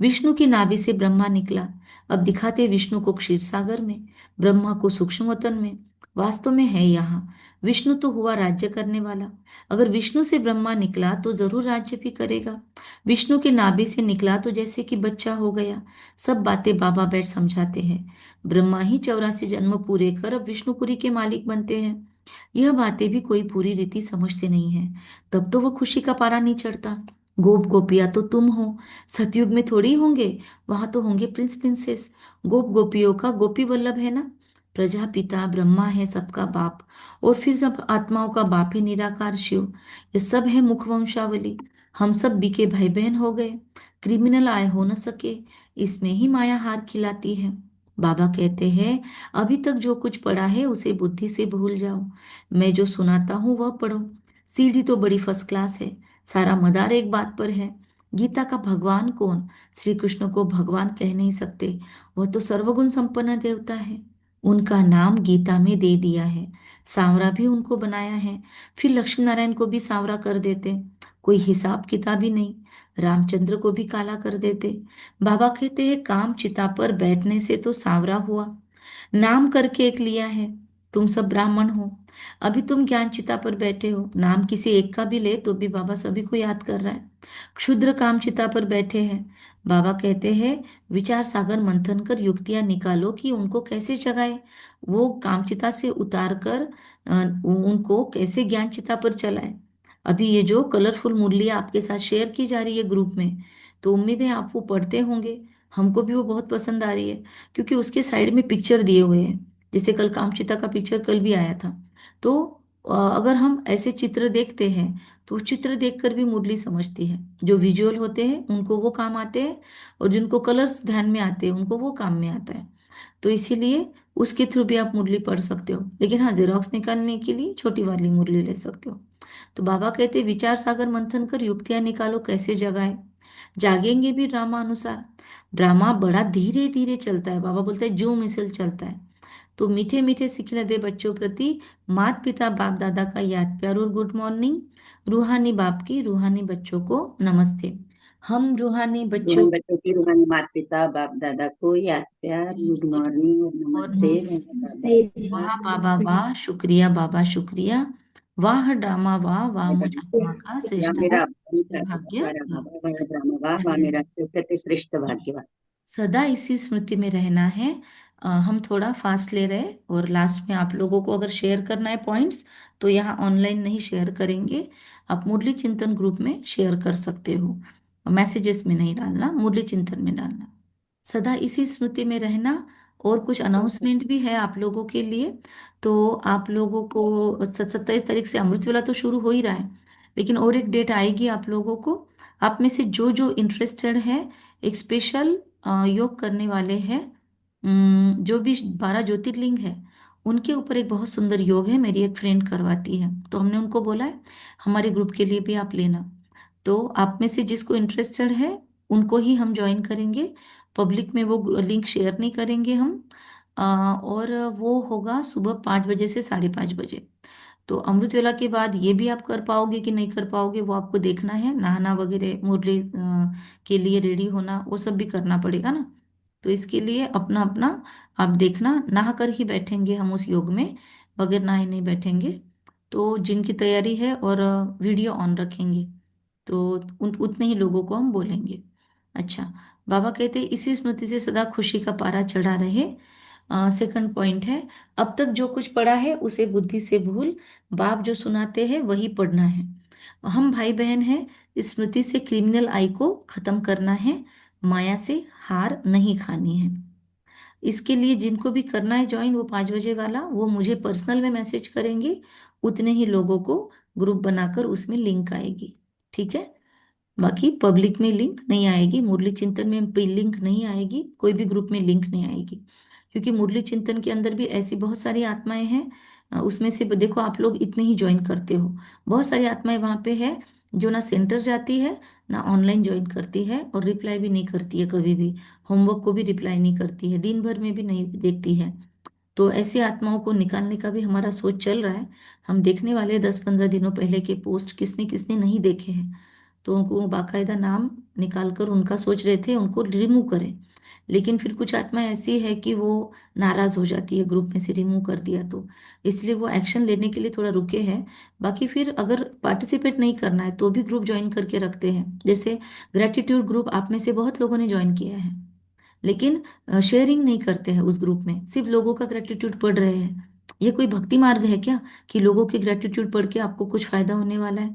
विष्णु की नाभि से ब्रह्मा निकला। अब दिखाते विष्णु को क्षीर सागर में, ब्रह्मा को सूक्ष्म वतन में। वास्तव में है यहाँ। विष्णु तो हुआ राज्य करने वाला। अगर विष्णु से ब्रह्मा निकला तो जरूर राज्य भी करेगा। विष्णु के नाभि से निकला तो जैसे कि बच्चा हो गया। सब बातें बाबा बैठ समझाते हैं। ब्रह्मा ही 84 जन्म पूरे कर अब विष्णुपुरी के मालिक बनते हैं। यह बातें भी कोई पूरी रीति समझते नहीं है। तब तो वो खुशी का पारा नहीं चढ़ता। गोप गोपियां तो तुम हो। सतयुग में थोड़ी होंगे, वहां तो होंगे प्रिंस प्रिंसेस। गोप गोपियों का गोपी वल्लभ है ना। प्रजापिता ब्रह्मा है सबका बाप, और फिर सब आत्माओं का बाप है निराकार शिव। ये सब है मुख वंशावली। हम सब बीके भाई बहन हो गए। क्रिमिनल आए हो न सके। इसमें ही माया हार खिलाती है। बाबा कहते हैं अभी तक जो कुछ पढ़ा है उसे बुद्धि से भूल जाओ। मैं जो सुनाता हूँ वह पढ़ो। सीढ़ी तो बड़ी फर्स्ट क्लास है। सारा मदार एक बात पर है। गीता का भगवान कौन? श्री कृष्ण को भगवान कह नहीं सकते। वह तो सर्वगुण संपन्न देवता है। उनका नाम गीता में दे दिया है। सांवरा भी उनको बनाया है। फिर लक्ष्मी नारायण को भी सांवरा कर देते। कोई हिसाब किताब ही नहीं। रामचंद्र को भी काला कर देते। बाबा कहते हैं काम चिता पर बैठने से तो सांवरा हुआ। नाम करके एक लिया है। तुम सब ब्राह्मण हो। अभी तुम ज्ञान चिता पर बैठे हो, नाम किसी एक का भी ले तो भी बाबा सभी को याद कर रहा है। क्षुद्र काम चिता पर बैठे हैं, बाबा कहते हैं विचार सागर मंथन कर युक्तियां निकालो कि उनको कैसे जगाए, वो काम चिता से उतार कर उनको कैसे ज्ञान चिता पर चलाए। अभी ये जो कलरफुल मुरलियां आपके साथ शेयर की जा रही है ग्रुप में, तो उम्मीद है आप वो पढ़ते होंगे। हमको भी वो बहुत पसंद आ रही है, क्योंकि उसके साइड में पिक्चर दिए हुए हैं। जैसे कल कामचिता का पिक्चर कल भी आया था। तो अगर हम ऐसे चित्र देखते हैं तो चित्र देखकर भी मुरली समझती है। जो विजुअल होते हैं उनको वो काम आते हैं, और जिनको कलर्स ध्यान में आते हैं उनको वो काम में आता है। तो इसीलिए उसके थ्रू भी आप मुरली पढ़ सकते हो, लेकिन हाँ, जेरोक्स निकालने के लिए छोटी वाली मुरली ले सकते हो। तो बाबा कहते हैं विचार सागर मंथन कर युक्तियां निकालो कैसे जगाए, जागेंगे भी ड्रामा अनुसार। ड्रामा बड़ा धीरे धीरे चलता है, बाबा बोलते हैं जो मिसल चलता है। तो मीठे मीठे सिखने दे बच्चों प्रति माता पिता बाप दादा का याद प्यार और गुड मॉर्निंग। रूहानी बाप की रूहानी बच्चों को नमस्ते। हम रूहानी बच्चों रूहानी बच्चों की रूहानी माता पिता बाप दादा को याद प्यार गुड मॉर्निंग और और नमस्ते मेरे बाबा। नमस्ते। वाह बाबा वाह, शुक्रिया बाबा शुक्रिया। वाह ड्रामा वाह, वाह मुझ आत्मा का वाह श्रेष्ठतम मेरा अपनी भाग्य वाह वाह। बाबा वाह ड्रामा वाह वाह चलिए, मेरा सबसे श्रेष्ठ भाग्य वाह। सदा इसी स्मृति में रहना है। हम थोड़ा फास्ट ले रहे हैं, और लास्ट में आप लोगों को अगर शेयर करना है पॉइंट्स, तो यहाँ ऑनलाइन नहीं शेयर करेंगे। आप मुरली चिंतन ग्रुप में शेयर कर सकते हो, मैसेजेस में नहीं डालना, मुरली चिंतन में डालना। सदा इसी स्मृति में रहना। और कुछ अनाउंसमेंट भी है आप लोगों के लिए। तो आप लोगों को 27 तारीख से अमृत वेला तो शुरू हो ही रहा है, लेकिन और एक डेट आएगी आप लोगों को। आप में से जो जो इंटरेस्टेड है, एक स्पेशल योग करने वाले हैं। जो भी 12 ज्योतिर्लिंग है उनके ऊपर एक बहुत सुंदर योग है, मेरी एक फ्रेंड करवाती है, तो हमने उनको बोला है हमारे ग्रुप के लिए भी आप लेना। तो आप में से जिसको इंटरेस्टेड है उनको ही हम ज्वाइन करेंगे। पब्लिक में वो लिंक शेयर नहीं करेंगे हम। और वो होगा सुबह 5 बजे से 5:30 बजे। तो अमृत वेला के बाद ये भी आप कर पाओगे कि नहीं कर पाओगे, वो आपको देखना है। नहाना वगैरह, मुरली के लिए रेडी होना, वो सब भी करना पड़ेगा ना। तो इसके लिए अपना अपना आप देखना, नहा कर ही बैठेंगे हम उस योग में, बगैर नहाए नहीं बैठेंगे। तो जिनकी तैयारी है, और वीडियो ऑन रखेंगे, तो उतने ही लोगों को हम बोलेंगे। अच्छा, बाबा कहते हैं इसी स्मृति से सदा खुशी का पारा चढ़ा रहे। सेकंड पॉइंट है, अब तक जो कुछ पढ़ा है उसे बुद्धि से भूल, बाप जो सुनाते हैं वही पढ़ना है। हम भाई बहन हैं, स्मृति से क्रिमिनल आई को खत्म करना है, माया से हार नहीं खानी है। इसके लिए जिनको भी करना है ज्वाइन, वो 5 बजे वाला, वो मुझे पर्सनल में मैसेज करेंगे। उतने ही लोगों को ग्रुप बनाकर उसमें लिंक आएगी। ठीक है, बाकी पब्लिक में लिंक नहीं आएगी, मुरली चिंतन में भी लिंक नहीं आएगी, कोई भी ग्रुप में लिंक नहीं आएगी। क्योंकि मुरली चिंतन के अंदर भी ऐसी बहुत सारी आत्माएं हैं। उसमें से देखो आप लोग इतने ही ज्वाइन करते हो, बहुत सारी आत्माएं वहां पे है जो ना सेंटर जाती है, ना ऑनलाइन ज्वाइन करती है, और रिप्लाई भी नहीं करती है कभी भी। होमवर्क को भी रिप्लाई नहीं करती है, दिन भर में भी नहीं देखती है। तो ऐसी आत्माओं को निकालने का भी हमारा सोच चल रहा है। हम देखने वाले हैं 10-15 दिनों पहले के पोस्ट किसने किसने नहीं देखे हैं, तो उनको बाकायदा नाम निकाल कर उनका सोच रहे थे उनको रिमूव करें। लेकिन फिर कुछ आत्माएं ऐसी है कि वो नाराज हो जाती है ग्रुप में से रिमूव कर दिया तो, इसलिए वो एक्शन लेने के लिए थोड़ा रुके हैं। बाकी फिर अगर पार्टिसिपेट नहीं करना है तो भी ग्रुप ज्वाइन करके रखते हैं। जैसे ग्रेटिट्यूड ग्रुप आप में से बहुत लोगों ने ज्वाइन किया है, लेकिन शेयरिंग नहीं करते हैं उस ग्रुप में, सिर्फ लोगों का ग्रेटिट्यूड पढ़ रहे हैं। ये कोई भक्ति मार्ग है क्या, कि लोगों के ग्रेटिट्यूड पढ़ के आपको कुछ फायदा होने वाला है?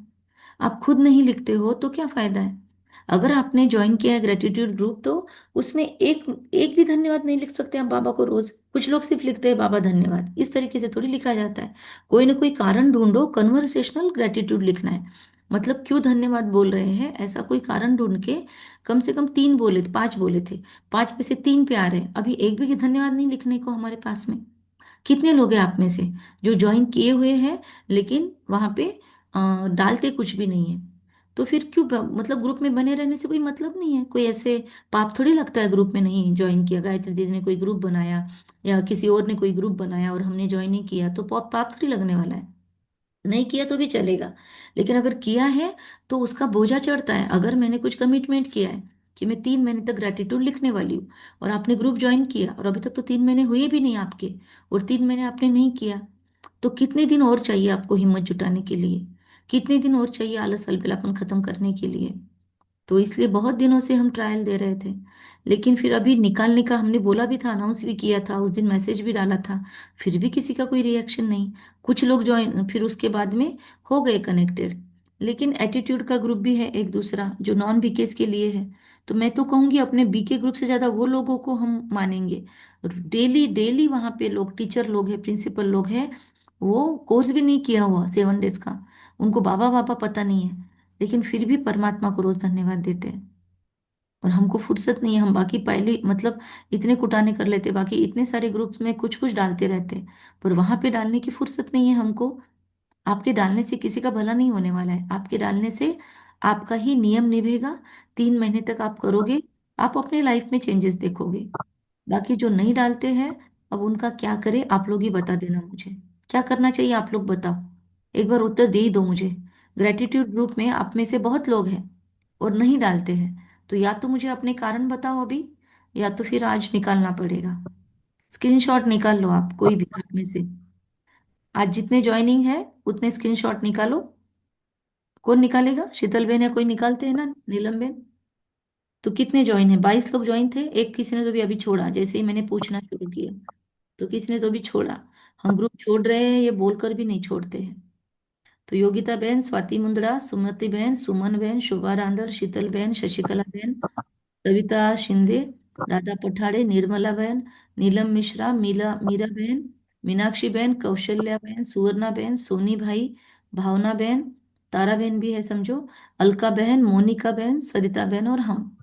आप खुद नहीं लिखते हो तो क्या फायदा है? अगर आपने ज्वाइन किया है ग्रेटिट्यूड ग्रुप, तो उसमें एक एक भी धन्यवाद नहीं लिख सकते आप बाबा को रोज? कुछ लोग सिर्फ लिखते हैं बाबा धन्यवाद, इस तरीके से थोड़ी लिखा जाता है। कोई ना कोई कारण ढूंढो, कन्वर्सेशनल ग्रेटिट्यूड लिखना है। मतलब क्यों धन्यवाद बोल रहे हैं, ऐसा कोई कारण ढूंढ के, कम से कम 3 बोले थे, 5 बोले थे, 5 में से 3 पे आ रहे हैं, अभी एक भी धन्यवाद नहीं लिखने को हमारे पास में। कितने लोग हैं आप में से जो ज्वाइन किए हुए हैं, लेकिन वहां पे डालते कुछ भी नहीं है? तो फिर क्यों मतलब ग्रुप में बने रहने से कोई मतलब नहीं है, कोई ऐसे पाप थोड़ी लगता है ग्रुप में नहीं ज्वाइन किया। गायत्री दीदी ने कोई ग्रुप बनाया, या किसी और ने कोई ग्रुप बनाया और हमने ज्वाइन नहीं किया, तो पाप पाप थोड़ी लगने वाला है? नहीं किया तो भी चलेगा, लेकिन अगर किया है तो उसका बोझा चढ़ता है। अगर मैंने कुछ कमिटमेंट किया है कि मैं 3 महीने तक ग्रेटिट्यूड लिखने वाली हूँ, और आपने ग्रुप ज्वाइन किया और अभी तक तो 3 महीने हुए भी नहीं आपके, और 3 महीने आपने नहीं किया, तो कितने दिन और चाहिए आपको हिम्मत जुटाने के लिए? कितने दिन और चाहिए आलस अलबेलापन खत्म करने के लिए? तो इसलिए बहुत दिनों से हम ट्रायल दे रहे थे, लेकिन फिर अभी निकालने का हमने बोला भी था, अनाउंस भी किया था, उस दिन मैसेज भी डाला था, फिर भी किसी का कोई रिएक्शन नहीं। कुछ लोग ज्वाइन फिर उसके बाद में हो गए कनेक्टेड, लेकिन एटीट्यूड का ग्रुप भी है एक दूसरा जो नॉन बीकेस के लिए है। तो मैं तो कहूंगी अपने बीके ग्रुप से ज्यादा वो लोगों को हम मानेंगे। डेली डेली वहां पे लोग, टीचर लोग हैं, प्रिंसिपल लोग हैं, वो कोर्स भी नहीं किया हुआ 7 डेज का, उनको बाबा बाबा पता नहीं है, लेकिन फिर भी परमात्मा को रोज धन्यवाद देते हैं। और हमको फुर्सत नहीं है, हम बाकी पहले मतलब इतने कुटाने कर लेते, बाकी इतने सारे ग्रुप्स में कुछ कुछ डालते रहते, पर वहां पे डालने की फुर्सत नहीं है हमको। आपके डालने से किसी का भला नहीं होने वाला है, आपके डालने से आपका ही नियम निभेगा। 3 महीने तक आप करोगे, आप अपने लाइफ में चेंजेस देखोगे। बाकी जो नहीं डालते हैं, अब उनका क्या करें, आप लोग ही बता देना मुझे, क्या करना चाहिए आप लोग बताओ। एक बार उत्तर दे ही दो मुझे। ग्रेटिट्यूड ग्रुप में आप में से बहुत लोग हैं और नहीं डालते हैं, तो या तो मुझे अपने कारण बताओ अभी, या तो फिर आज निकालना पड़ेगा। स्क्रीनशॉट निकाल लो आप, कोई भी आप में से। आज जितने ज्वाइनिंग है उतने स्क्रीनशॉट निकालो। कौन निकालेगा? शीतल बहन या कोई निकालते हैं ना, नीलम बहन? तो कितने ज्वाइन है? 22 लोग ज्वाइन थे, एक किसी ने तो भी अभी छोड़ा, जैसे ही मैंने पूछना शुरू किया तो किसी ने तो भी छोड़ा। हम ग्रुप छोड़ रहे हैं ये बोलकर भी नहीं छोड़ते हैं। तो योगिता बहन, स्वाति मुंदड़ा, सुमति बहन, सुमन बहन, शोभा रांदर, शीतल बहन, शशिकला बहन, सविता शिंदे, राधा पठाड़े, निर्मला बहन, नीलम मिश्रा, मीरा बहन, मीनाक्षी बहन, कौशल्या बहन, सुवर्णा बहन, सोनी भाई, भावना बहन, तारा बहन भी है समझो, अलका बहन, मोनिका बहन, सरिता बहन और हम।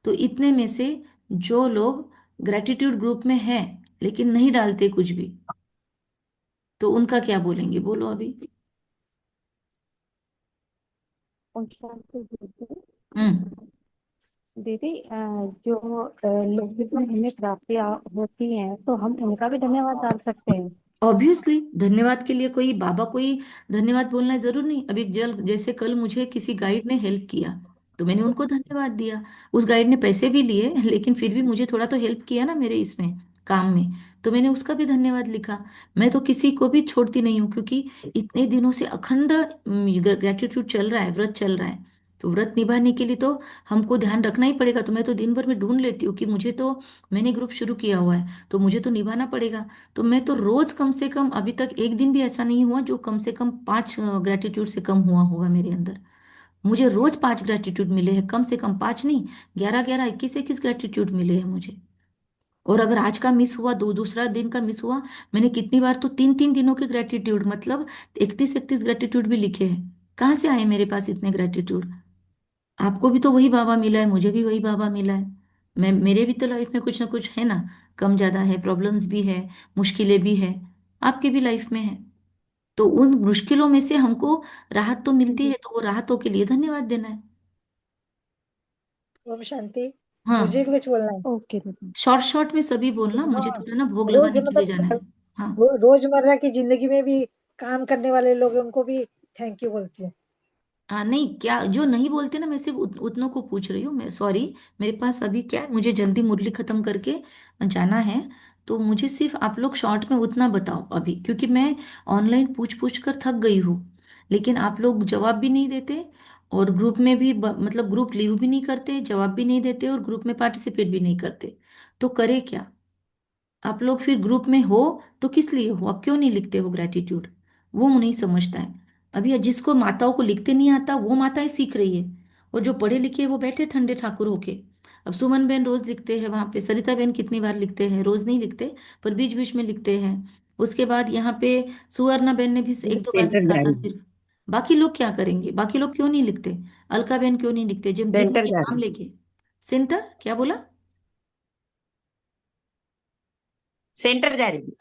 तो इतने में से जो लोग ग्रेटिट्यूड ग्रुप में हैं लेकिन नहीं डालते कुछ भी, तो उनका क्या बोलेंगे, बोलो अभी। उनका तो दीदी हम्म। दीदी, जो लोग में हमें प्राप्तियां होती हैं तो हम उनका भी धन्यवाद डाल सकते हैं। ऑब्वियसली धन्यवाद के लिए कोई बाबा कोई धन्यवाद बोलना है जरूर नहीं। अभी जल जैसे कल मुझे किसी गाइड ने हेल्प किया तो मैंने उनको धन्यवाद दिया। उस गाइड ने पैसे भी लिए लेकिन फिर भी मुझे थोड़ा तो हेल्प किया ना मेरे इसमें काम में, तो मैंने उसका भी धन्यवाद लिखा। मैं तो किसी को भी छोड़ती नहीं हूँ, क्योंकि इतने दिनों से अखंड ग्रेटिट्यूड चल रहा है, व्रत चल रहा है। तो व्रत निभाने के लिए तो हमको ध्यान रखना ही पड़ेगा। तो मैं तो दिन भर में ढूंढ लेती हूँ कि मुझे तो, मैंने ग्रुप शुरू किया हुआ है तो मुझे तो निभाना पड़ेगा। तो मैं तो रोज कम से कम, अभी तक एक दिन भी ऐसा नहीं हुआ जो कम से कम 5 ग्रेटिट्यूड से कम हुआ होगा मेरे अंदर। मुझे रोज 5 ग्रेटिट्यूड मिले हैं, कम से कम 5 नहीं, 11 11 21 21 ग्रेटिट्यूड मिले हैं मुझे। और अगर आज का मिस हुआ, दूसरा दिन का मिस हुआ, मैंने कितनी बार तो 3 3 दिनों के ग्रेटिट्यूड मतलब 31 31 ग्रेटिट्यूड भी लिखे हैं। कहाँ से आए मेरे पास इतने ग्रेटिट्यूड? आपको भी तो वही बाबा मिला है, मुझे भी वही बाबा मिला है। मैं, मेरे भी तो लाइफ में कुछ ना कुछ है ना, कम ज्यादा है, प्रॉब्लम्स भी है, मुश्किलें भी है, आपकी भी लाइफ में है। तो उन मुश्किलों में से हमको राहत तो मिलती है, तो वो राहतों के लिए धन्यवाद देना है। ओम शांति। मुझे हाँ, भी कुछ बोलना है। ओके दीदी। शॉर्ट शॉर्ट में सभी बोलना, मुझे हाँ, थोड़ा ना भोग रोज लगाने के लिए मतलब जाना है। हाँ। रोजमर्रा की जिंदगी में भी काम करने वाले लोग हैं, उनको भी थैंक यू बोलती हूँ। हाँ नहीं, क्या जो नहीं बोलते ना, मैं सिर्फ उतनों को पूछ रही हूँ मैं, सॉरी। मेरे पास अभी क्या है, मुझे जल्दी मुरली खत्म करके जाना है। तो मुझे सिर्फ आप लोग शॉर्ट में उतना बताओ अभी, क्योंकि मैं ऑनलाइन पूछ पूछ कर थक गई हूँ, लेकिन आप लोग जवाब भी नहीं देते। और ग्रुप में भी मतलब ग्रुप लीव भी नहीं करते, जवाब भी नहीं देते, और ग्रुप में पार्टिसिपेट भी नहीं करते। तो करे क्या? आप लोग फिर ग्रुप में हो तो किस लिए हो? आप क्यों नहीं लिखते हो ग्रेटिट्यूड? वो नहीं समझता है। अभी जिसको माताओं को लिखते नहीं आता वो माताएं सीख रही है, और जो पढ़े लिखे हैं वो बैठे ठंडे ठाकुर होके। अब सुमन बहन रोज लिखते हैं वहां पे, सरिता बहन कितनी बार लिखते हैं, रोज नहीं लिखते पर बीच बीच में लिखते हैं। उसके बाद यहाँ पे सुवर्णा बहन ने भी 1 2 बार सेंटर लिखा जा था रही सिर्फ। बाकी लोग क्या करेंगे? बाकी लोग क्यों नहीं लिखते? अलका बहन क्यों नहीं लिखते जब सेंटर जिनके जा नाम रही लेके? सेंटर क्या बोला? सेंटर जा रही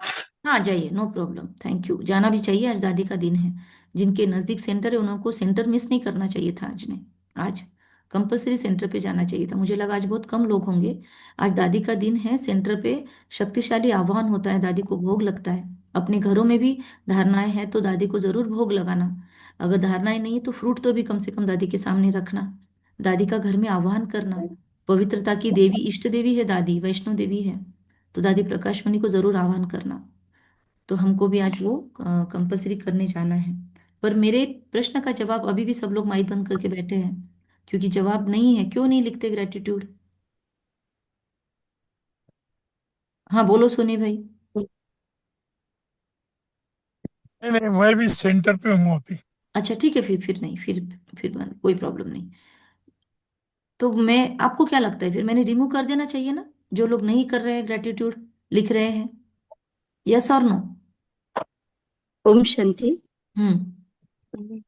हाँ जाइए, नो प्रॉब्लम, थैंक यू, जाना भी चाहिए, आज दादी का दिन है। जिनके नज़दीक सेंटर है उनको सेंटर मिस नहीं करना चाहिए था आज ने। आज कंपलसरी सेंटर पे जाना चाहिए था, मुझे लगा आज बहुत कम लोग होंगे। आज दादी का दिन है, सेंटर पे शक्तिशाली आह्वान होता है, दादी को भोग लगता है। अपने घरों में भी धारणाएं हैं तो दादी को जरूर भोग लगाना। अगर धारणाएं नहीं तो फ्रूट तो भी कम से कम दादी के सामने रखना। दादी का घर में आह्वान करना। पवित्रता की देवी, इष्ट देवी है दादी, वैष्णो देवी है। तो दादी प्रकाश मणि को जरूर आह्वान करना। तो हमको भी आज वो कंपलसरी करने जाना है। पर मेरे प्रश्न का जवाब अभी भी सब लोग माइक बंद करके बैठे हैं, क्योंकि जवाब नहीं है। क्यों नहीं लिखते ग्रेटिट्यूड? हाँ बोलो सोनी भाई। नहीं नहीं, मैं भी सेंटर पे हूँ अभी। अच्छा ठीक है, फिर नहीं, फिर बंद, कोई प्रॉब्लम नहीं। तो मैं, आपको क्या लगता है, फिर मैंने रिमूव कर देना चाहिए ना, जो लोग नहीं कर रहे हैं ग्रेटिट्यूड, लिख रहे हैं? यस और नो? ओम शांति। हम्म।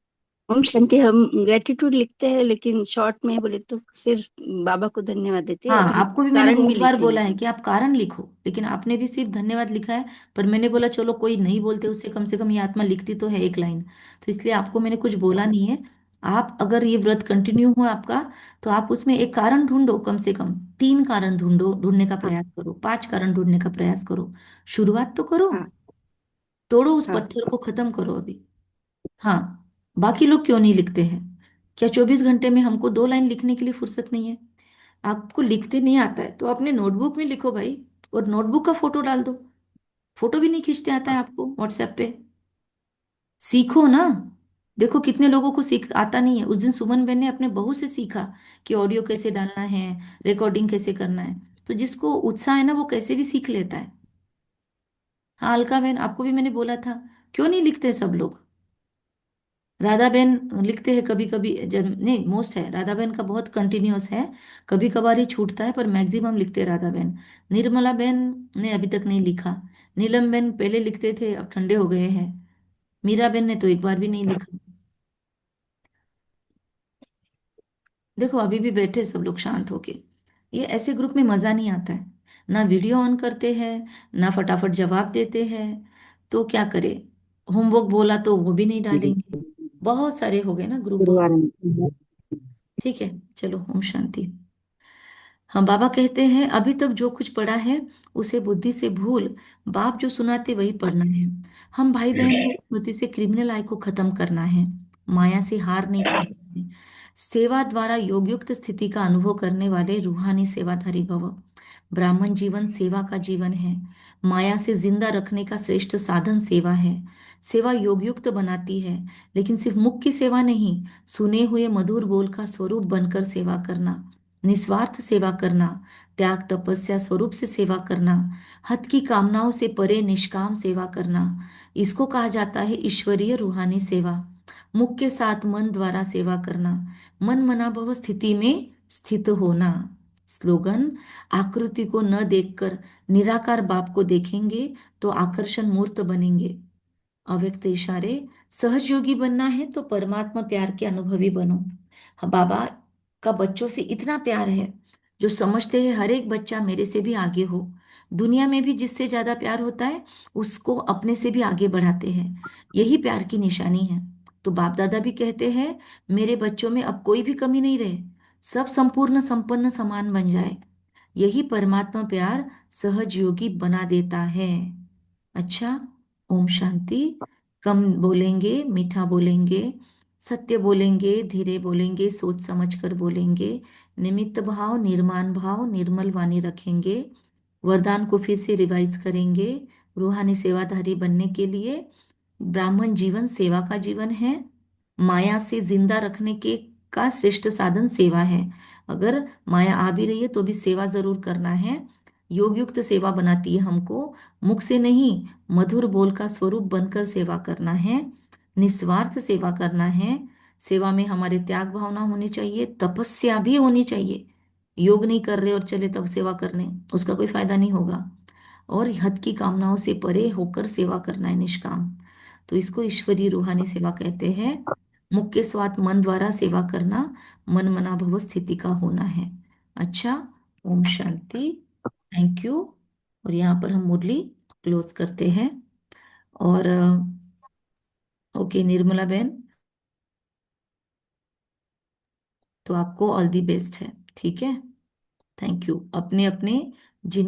ओम शांति। हम ग्रेटिट्यूड लिखते हैं, लेकिन शॉर्ट में बोले तो सिर्फ बाबा को धन्यवाद देते हैं। हाँ, अभी आपको भी मैंने कारण भी बहुत बार लिखेंगे। बोला है कि आप कारण लिखो, लेकिन आपने भी सिर्फ धन्यवाद लिखा है। पर मैंने बोला चलो कोई नहीं बोलते, उससे कम से कम ये आत्मा लिखती तो है एक लाइन। तो इसलिए आपको मैंने कुछ बोला नहीं है। आप अगर ये व्रत कंटिन्यू हुआ आपका, तो आप उसमें एक कारण ढूंढो, कम से कम 3 कारण ढूंढने का हाँ प्रयास करो, 5 कारण ढूंढने का प्रयास करो। शुरुआत तो करो, हाँ तोड़ो उस हाँ। पत्थर को, खत्म करो अभी। हाँ। बाकी लोग क्यों नहीं लिखते हैं? क्या 24 घंटे में हमको 2 लाइन लिखने के लिए फुर्सत नहीं है? आपको लिखते नहीं आता है तो अपने नोटबुक में लिखो भाई, और नोटबुक का फोटो डाल दो। फोटो भी नहीं खींचते आता है आपको व्हाट्सएप पे? सीखो ना। देखो कितने लोगों को सीख आता नहीं है। उस दिन सुमन बेन ने अपने बहू से सीखा कि ऑडियो कैसे डालना है, रिकॉर्डिंग कैसे करना है। तो जिसको उत्साह है ना, वो कैसे भी सीख लेता है। हाँ अलका बहन, आपको भी मैंने बोला था, क्यों नहीं लिखते सब लोग? राधा बहन लिखते हैं कभी कभी, जब नहीं, मोस्ट है राधा बहन का बहुत कंटिन्यूअस है। कभी कभार ही छूटता है, पर मैक्सिमम लिखते हैं राधा बहन। निर्मला बहन ने अभी तक नहीं लिखा। नीलम बहन पहले लिखते थे, अब ठंडे हो गए हैं। मीरा बहन ने तो एक बार भी नहीं लिखा। देखो अभी भी बैठे सब लोग शांत होके। ये ऐसे ग्रुप में मजा नहीं आता है। ना वीडियो ऑन करते हैं, ना फटाफट जवाब देते हैं। तो क्या करें? होमवर्क बोला तो वो भी नहीं डालेंगे। बहुत सारे हो गए ना ग्रुप, बहुत। गुरुवार। ठीक है, चलो ओम शांति। हम बाबा कहते हैं अभी तक जो कुछ पढ़ा है उसे बुद्धि से भूल, बाप जो सुनाते वही पढ़ना है। हम भाई बहन ने स्मृति से क्रिमिनल आय को खत्म करना है, माया से हार नहीं माननी है। सेवा द्वारा योगयुक्त स्थिति का अनुभव करने वाले रूहानी सेवाधारी भव। ब्राह्मण जीवन सेवा का जीवन है। माया से जिंदा रखने का श्रेष्ठ साधन सेवा है। सेवा योगयुक्त बनाती है, लेकिन सिर्फ मुख की सेवा नहीं, सुने हुए मधुर बोल का स्वरूप बनकर सेवा करना, निस्वार्थ सेवा करना, त्याग तपस्या स्वरूप से सेवा करना, हत की कामनाओं से परे निष्काम सेवा करना, इसको कहा जाता है ईश्वरीय रूहानी सेवा। मुख के साथ मन द्वारा सेवा करना, मन मना भव स्थिति में स्थित होना। स्लोगन: आकृति को न देखकर निराकार बाप को देखेंगे तो आकर्षण मूर्त बनेंगे। अव्यक्त इशारे: सहज योगी बनना है तो परमात्मा प्यार के अनुभवी बनो। हाँ, बाबा का बच्चों से इतना प्यार है, जो समझते हैं हर एक बच्चा मेरे से भी आगे हो। दुनिया में भी जिससे ज्यादा प्यार होता है, उसको अपने से भी आगे बढ़ाते हैं। यही प्यार की निशानी है। तो बाप दादा भी कहते हैं मेरे बच्चों में अब कोई भी कमी नहीं रहे, सब संपूर्ण संपन्न समान बन जाए। यही परमात्मा प्यार सहज योगी बना देता है। अच्छा, ओम शांति। कम बोलेंगे, मीठा बोलेंगे, सत्य बोलेंगे, धीरे बोलेंगे, सोच समझ कर बोलेंगे, निमित्त भाव, निर्माण भाव, निर्मल वाणी रखेंगे। वरदान को फिर से रिवाइज करेंगे। रूहानी सेवाधारी बनने के लिए ब्राह्मण जीवन सेवा का जीवन है। माया से जिंदा रखने के का श्रेष्ठ साधन सेवा है। अगर माया आ भी रही है तो भी सेवा जरूर करना है। योग युक्त सेवा बनाती है हमको, मुख से नहीं, मधुर बोल का स्वरूप बनकर सेवा करना है। निस्वार्थ सेवा करना है। सेवा में हमारे त्याग भावना होनी चाहिए, तपस्या भी होनी चाहिए। योग नहीं कर रहे और चले तब सेवा करने, उसका कोई फायदा नहीं होगा। और हद की कामनाओं से परे होकर सेवा करना है, निष्काम। तो इसको ईश्वरीय रूहानी सेवा कहते हैं। मुख के स्वात मन द्वारा सेवा करना, मन मना भव स्थिति का होना है। अच्छा, ओम शांति। Thank you. और यहाँ पर हम मुरली क्लोज करते हैं। और ओके निर्मला बहन, तो आपको ऑल दी बेस्ट है। ठीक है, थैंक यू। अपने अपने जिन